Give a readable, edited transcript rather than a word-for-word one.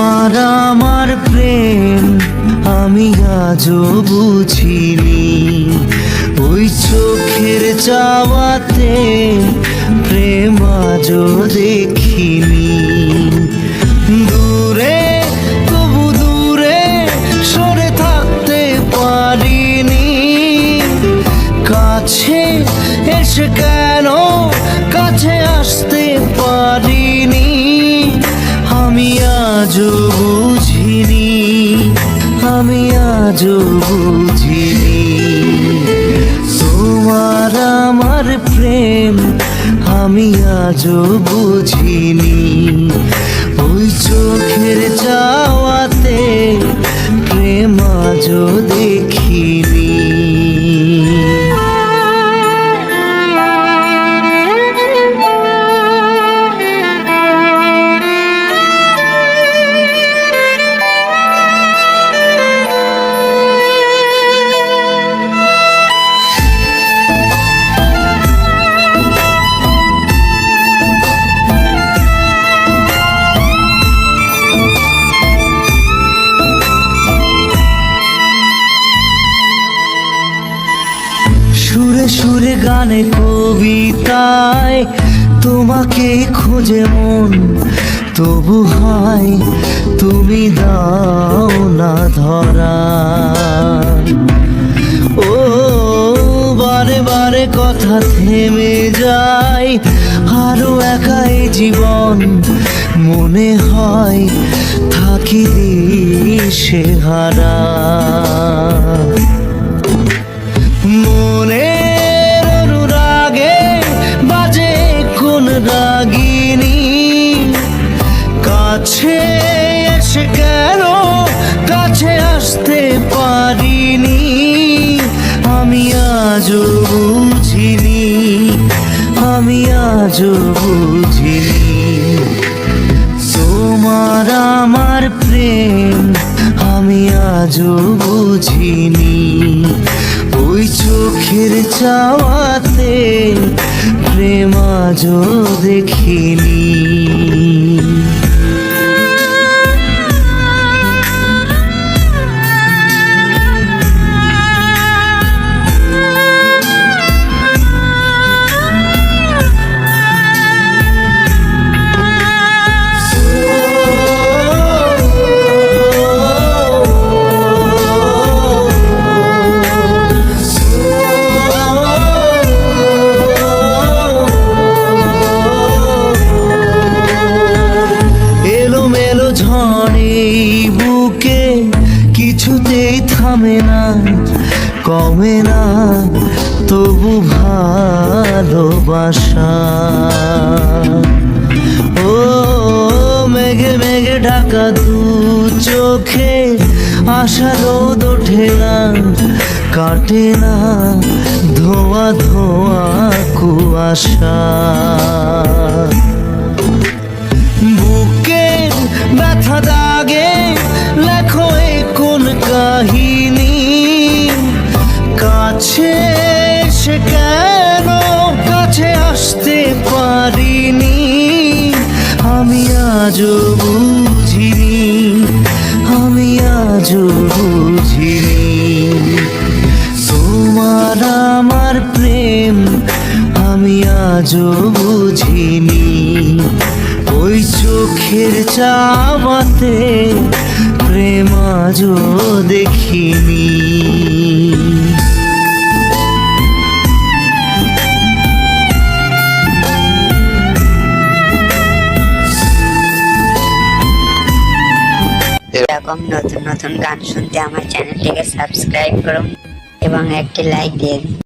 তোমার আমার প্রেম আমি আজও বুঝিনি, ওই চোখের চাওয়াতে প্রেম আজও দেখিনি। দূরে তবু দূরে সরে থাকতে পারিনি, কাছে এসে কেন কাছে আসতে পারিনি। আমি আজও বুঝিনি, আমি আজও বুঝিনি। তোমার আমার প্রেম আমি আজও বুঝিনি, ওই চোখের চাওয়াতে প্রেম আজও দেখিনি। সুরে সুরে গানে কবিতায় তোমাকে খোঁজে মন, তবু হয় তুমি দাও না ধরা। ও বারে বারে কথা থেমে যায়, আরো একাই জীবন মনে হয় থাকি দিশে হারা। মনের অনুরাগে বাজে কোন রাগিনী, কাছে এসে কেন কাছে আসতে পারিনি। আমি আজও বুঝিনি, আমি আজও বুঝিনি। তোমার আমার প্রেম আমি আজও বুঝিনি, ওই চোখের চাওয়াতে প্রেম আজও দেখিনি। বুকে কিছুতেই থামে না, কমে না তবু ভালোবাসা। ও মেঘে মেঘে ঢাকা দু চোখে আশা রোদ ওঠে না, কাটে না ধোয়া ধোয়া কুয়াশা। বুকে ব্যথা দাগে লেখো কোন কাহিনী, কাছে এসে কেন কাছে আসতে পারিনি। আমি আজও বুঝিনি, আমি আজও বুঝিনি। তোমার আমার প্রেম আমি আজও বুঝিনি, ওই চোখের চাওয়াতে প্রেম আজও দেখিনি। এরকম নতুন নতুন গান শুনতে আমার চ্যানেলটিকে সাবস্ক্রাইব করুন এবং একটি লাইক দিয়ে দিন।